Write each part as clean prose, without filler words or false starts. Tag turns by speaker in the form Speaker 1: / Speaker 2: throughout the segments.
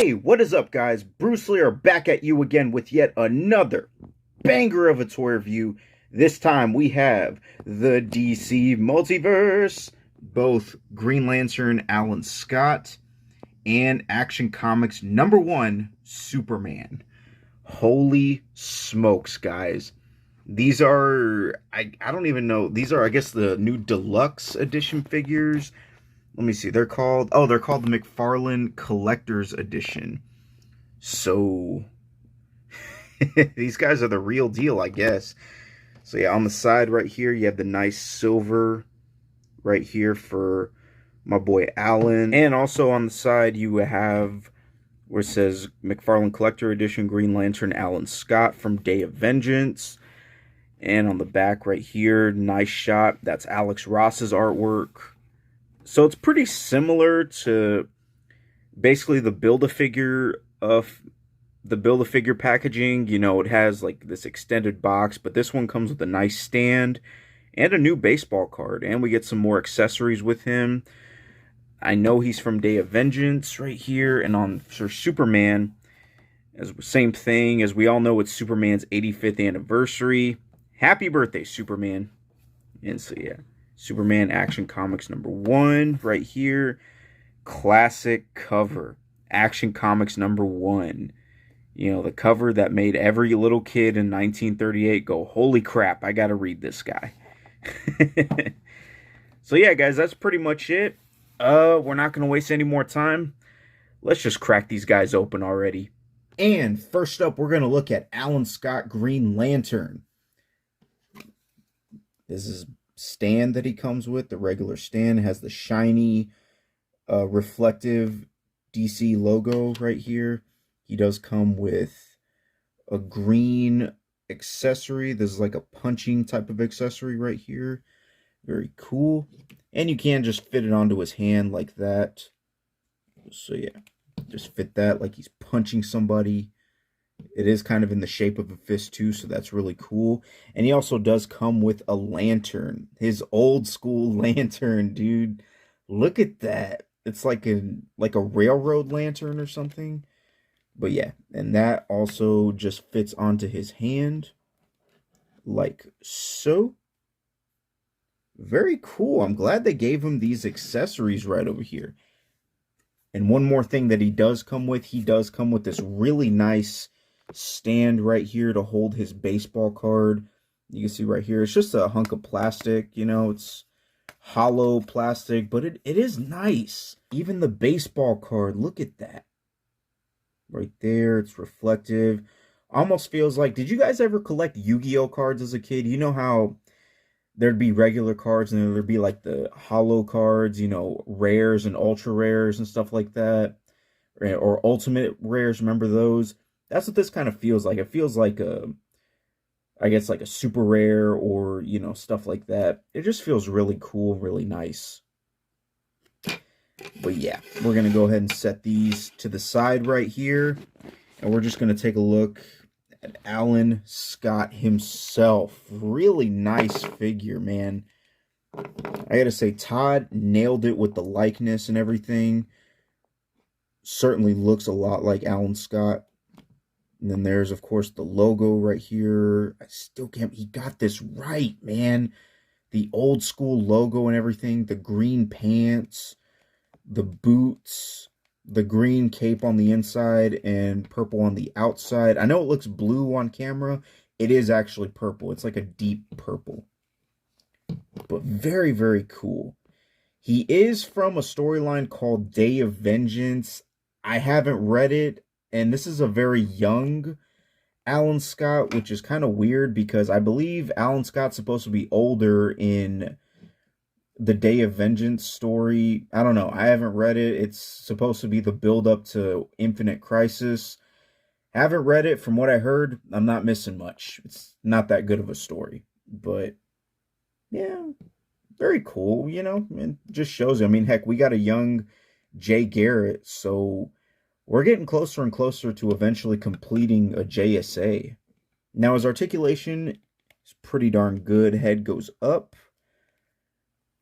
Speaker 1: Hey, what is up, guys? Bruce Lee are back at you again with yet another banger of a toy review. This time we have the DC Multiverse, both Green Lantern Alan Scott and Action Comics #1 Superman. Holy smokes, guys. These are, I don't even know, these are, I guess, the new deluxe edition figures. Let me see, they're called the McFarlane Collector's Edition. So, these guys are the real deal, I guess. So yeah, on the side right here, you have the nice silver right here for my boy Alan. And also on the side, you have where it says McFarlane Collector Edition Green Lantern Alan Scott from Day of Vengeance. And on the back right here, nice shot. That's Alex Ross's artwork. So it's pretty similar to basically the Build-A-Figure packaging. You know, it has like this extended box, but this one comes with a nice stand and a new baseball card. And we get some more accessories with him. I know he's from Day of Vengeance right here. And on for Superman, as same thing. As we all know, it's Superman's 85th anniversary. Happy birthday, Superman. And so, yeah. Superman Action Comics #1 right here. Classic cover. Action Comics #1. You know, the cover that made every little kid in 1938 go, holy crap, I gotta read this guy. So yeah, guys, that's pretty much it. We're not gonna waste any more time. Let's just crack these guys open already. And first up, we're gonna look at Alan Scott Green Lantern. This is stand that he comes with. The regular stand has the shiny reflective DC logo right here. He does come with a green accessory. This is like a punching type of accessory right here. Very cool. And you can just fit it onto his hand like that. So yeah, just fit that like he's punching somebody. It is kind of in the shape of a fist too, so that's really cool. And he also does come with a lantern. His old school lantern, dude. Look at that. It's like a railroad lantern or something. But yeah, and that also just fits onto his hand like so. Very cool. I'm glad they gave him these accessories right over here. And one more thing that he does come with this really nice stand right here to hold his baseball card. You can see right here, it's just a hunk of plastic, you know, it's hollow plastic, but it is nice. Even the baseball card, look at that. Right there, it's reflective. Almost feels like, did you guys ever collect Yu-Gi-Oh cards as a kid? You know how there'd be regular cards and then there'd be like the hollow cards, you know, rares and ultra rares and stuff like that. Or ultimate rares, remember those? That's what this kind of feels like. It feels like I guess like a super rare or, you know, stuff like that. It just feels really cool, really nice. But yeah, we're going to go ahead and set these to the side right here. And we're just going to take a look at Alan Scott himself. Really nice figure, man. I got to say, Todd nailed it with the likeness and everything. Certainly looks a lot like Alan Scott. And then there's, of course, the logo right here. I still can't... He got this right, man. The old school logo and everything. The green pants. The boots. The green cape on the inside and purple on the outside. I know it looks blue on camera. It is actually purple. It's like a deep purple. But very, very cool. He is from a storyline called Day of Vengeance. I haven't read it. And this is a very young Alan Scott, which is kind of weird because I believe Alan Scott's supposed to be older in the Day of Vengeance story. I don't know. I haven't read it. It's supposed to be the build-up to Infinite Crisis. Haven't read it. From what I heard, I'm not missing much. It's not that good of a story. But, yeah, very cool, you know. It just shows you. I mean, heck, we got a young Jay Garrett, so we're getting closer and closer to eventually completing a JSA. Now, his articulation is pretty darn good. Head goes up.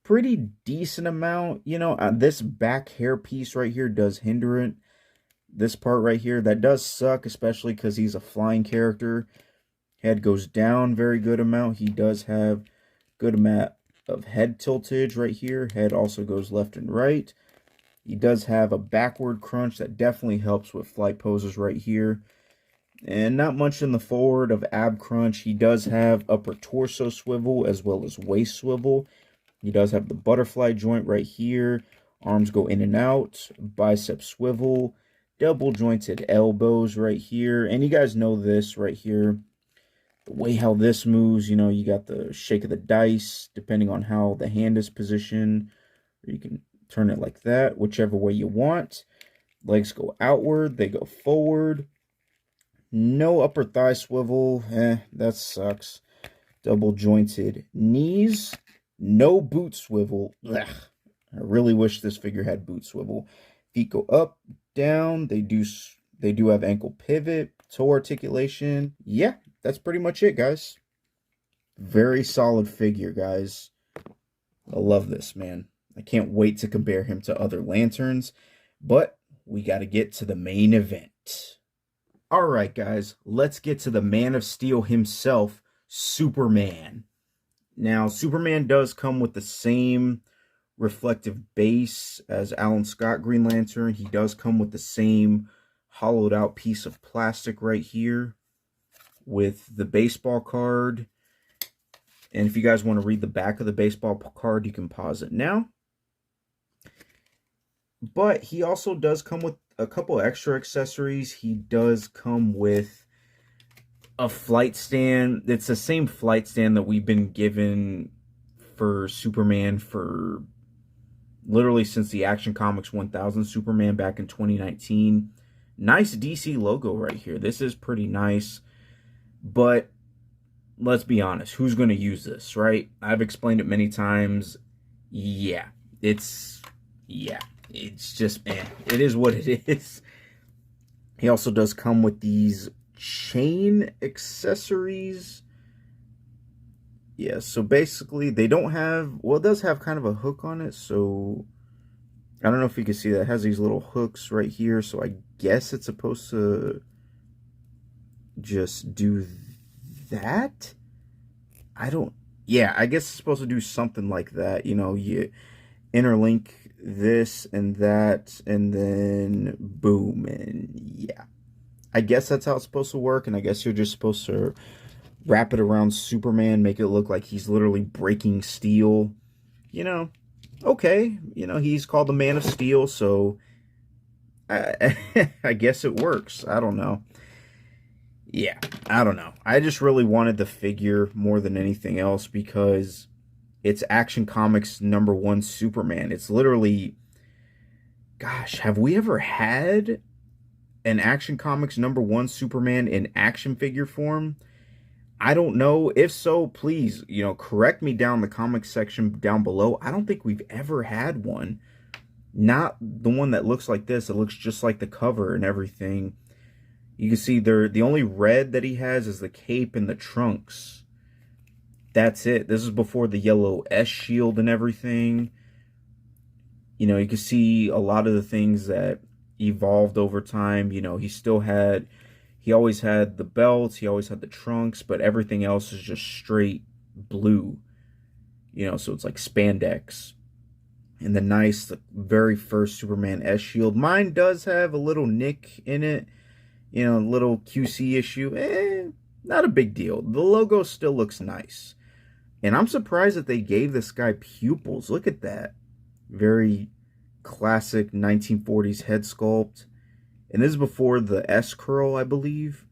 Speaker 1: Pretty decent amount. You know, this back hair piece right here does hinder it. This part right here, that does suck, especially because he's a flying character. Head goes down very good amount. He does have good amount of head tiltage right here. Head also goes left and right. He does have a backward crunch that definitely helps with flight poses right here. And not much in the forward of ab crunch. He does have upper torso swivel as well as waist swivel. He does have the butterfly joint right here. Arms go in and out. Bicep swivel. Double jointed elbows right here. And you guys know this right here. The way how this moves, you know, you got the shake of the dice, depending on how the hand is positioned. You can turn it like that, whichever way you want. Legs go outward, they go forward. No upper thigh swivel. That sucks. Double jointed knees. No boot swivel. Ugh. I really wish this figure had boot swivel. Feet go up, down. They do have ankle pivot, toe articulation. Yeah, that's pretty much it, guys. Very solid figure, guys. I love this, man. I can't wait to compare him to other lanterns, but we got to get to the main event. All right, guys, let's get to the Man of Steel himself, Superman. Now, Superman does come with the same reflective base as Alan Scott Green Lantern. He does come with the same hollowed out piece of plastic right here with the baseball card. And if you guys want to read the back of the baseball card, you can pause it now. But he also does come with a couple extra accessories. He does come with a flight stand. It's the same flight stand that we've been given for Superman for literally since the Action Comics 1000 Superman back in 2019. Nice DC logo right here. This is pretty nice. But let's be honest, who's going to use this, right? I've explained it many times. It's just, it is what it is. He also does come with these chain accessories. Yeah, so basically they don't have, well, it does have kind of a hook on it, so I don't know if you can see that. It has these little hooks right here, so I guess it's supposed to just do that. I guess it's supposed to do something like that. You know, you interlink this and that, and then boom, and yeah. I guess that's how it's supposed to work, and I guess you're just supposed to wrap it around Superman, make it look like he's literally breaking steel. You know, okay, you know, he's called the Man of Steel, so I guess it works. I don't know. Yeah, I don't know. I just really wanted the figure more than anything else because it's Action Comics #1 Superman. It's literally, gosh, have we ever had an Action Comics #1 Superman in action figure form? I don't know. If so, please, you know, correct me down in the comments section down below. I don't think we've ever had one. Not the one that looks like this. It looks just like the cover and everything. You can see the only red that he has is the cape and the trunks. That's it. This is before the yellow S shield and everything. You know, you can see a lot of the things that evolved over time. You know, he always had the belts, he always had the trunks, but everything else is just straight blue. You know, so it's like spandex. And the very first Superman S shield. Mine does have a little nick in it. You know, a little QC issue. Not a big deal. The logo still looks nice. And I'm surprised that they gave this guy pupils. Look at that. Very classic 1940s head sculpt. And this is before the S curl, I believe.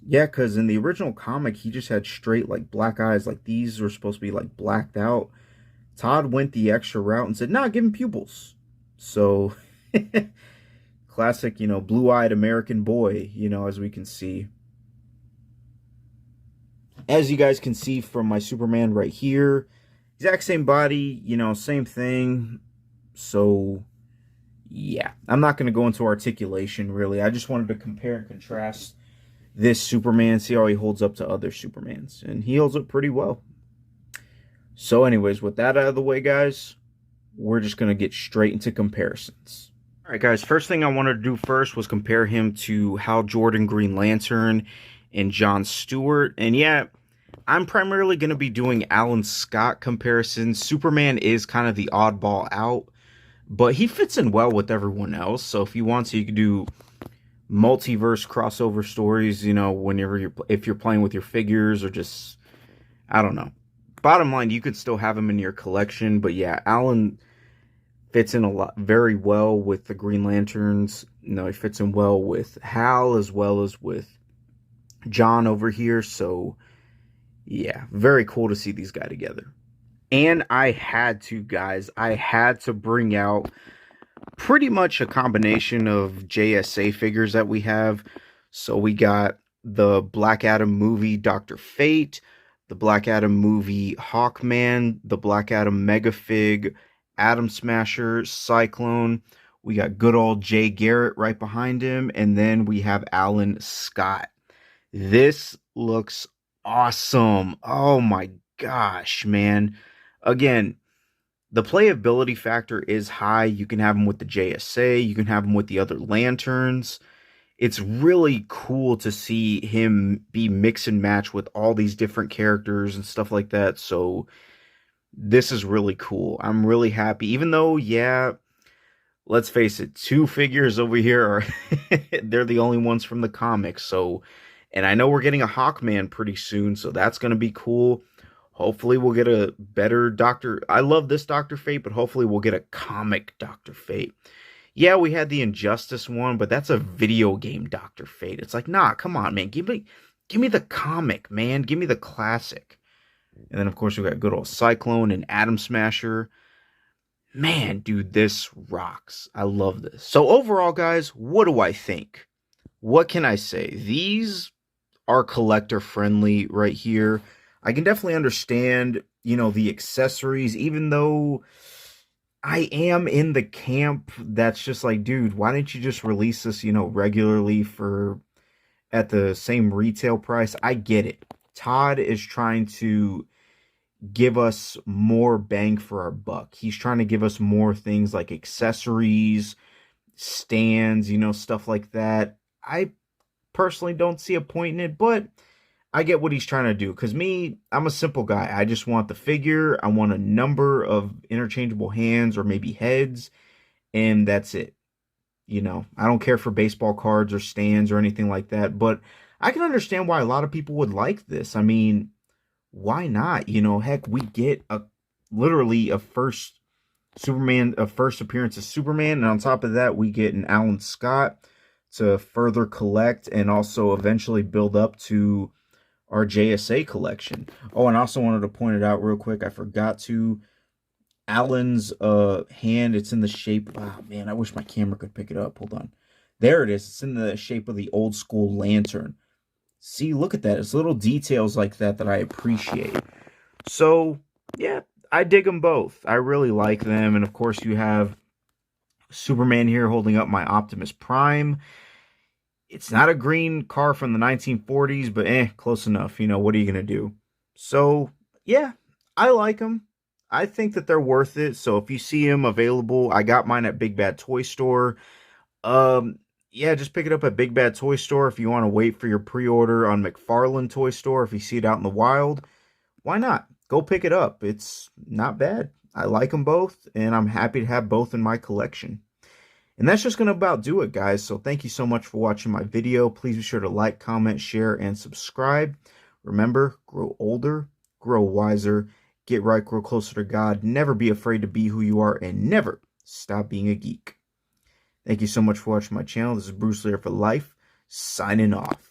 Speaker 1: Yeah, because in the original comic, he just had straight, like, black eyes. Like, these were supposed to be, like, blacked out. Todd went the extra route and said, nah, give him pupils. So, classic, you know, blue-eyed American boy, you know, as we can see. As you guys can see from my Superman right here, exact same body, you know, same thing. So, yeah, I'm not going to go into articulation, really. I just wanted to compare and contrast this Superman, see how he holds up to other Supermans. And he holds up pretty well. So anyways, with that out of the way, guys, we're just going to get straight into comparisons. All right, guys, first thing I wanted to do first was compare him to Hal Jordan, Green Lantern, and John Stewart. And yeah, I'm primarily going to be doing Alan Scott comparisons. Superman is kind of the oddball out, but he fits in well with everyone else. So if you want to, you could do multiverse crossover stories, you know, whenever if you're playing with your figures or just, I don't know. Bottom line, you could still have him in your collection, but yeah, Alan fits in a lot very well with the Green Lanterns. You know, he fits in well with Hal as well as with John over here. So yeah, very cool to see these guys together. And I had to, guys, I had to bring out pretty much a combination of JSA figures that we have. So we got the Black Adam movie Dr. Fate, the Black Adam movie Hawkman, the Black Adam Megafig, Atom Smasher, Cyclone. We got good old Jay Garrett right behind him, and then we have Alan Scott. This looks awesome. Oh my gosh, man. Again, the playability factor is high. You can have them with the JSA. You can have them with the other lanterns. It's really cool to see him be mix and match with all these different characters and stuff like that. So this is really cool. I'm really happy. Even though, yeah, let's face it, two figures over here are they're the only ones from the comics. So, and I know we're getting a Hawkman pretty soon, so that's going to be cool. Hopefully we'll get a better Doctor. I love this Dr. Fate, but hopefully we'll get a comic Dr. Fate. Yeah, we had the Injustice one, but that's a video game Dr. Fate. It's like, nah, come on, man. Give me the comic, man. Give me the classic. And then, of course, we got good old Cyclone and Atom Smasher. Man, dude, this rocks. I love this. So overall, guys, what do I think? What can I say? These are collector friendly right here. I can definitely understand, you know, the accessories, even though I am in the camp that's just like, dude, why didn't you just release this, you know, regularly for at the same retail price? I get it. Todd is trying to give us more bang for our buck. He's trying to give us more things like accessories, stands, you know, stuff like that. I personally don't see a point in it, but I get what he's trying to do. Because me, I'm a simple guy. I just want the figure. I want a number of interchangeable hands or maybe heads, and that's it. You know, I don't care for baseball cards or stands or anything like that, but I can understand why a lot of people would like this. I mean, why not? You know, heck, we get literally a first appearance of Superman, and on top of that, we get an Alan Scott to further collect and also eventually build up to our JSA collection. Oh, and I also wanted to point it out real quick. I forgot to. Alan's hand, it's in the shape. Oh man, I wish my camera could pick it up. Hold on. There it is. It's in the shape of the old school lantern. See, look at that. It's little details like that that I appreciate. So, yeah, I dig them both. I really like them. And of course, you have Superman here holding up my Optimus Prime. It's not a green car from the 1940s, but close enough. You know, what are you going to do? So, yeah, I like them. I think that they're worth it. So if you see them available, I got mine at Big Bad Toy Store. Yeah, just pick it up at Big Bad Toy Store. If you want to wait for your pre-order on McFarlane Toy Store, if you see it out in the wild, why not? Go pick it up. It's not bad. I like them both, and I'm happy to have both in my collection. And that's just going to about do it, guys. So thank you so much for watching my video. Please be sure to like, comment, share, and subscribe. Remember, grow older, grow wiser, get right, grow closer to God. Never be afraid to be who you are, and never stop being a geek. Thank you so much for watching my channel. This is Bruce Lear for Life, signing off.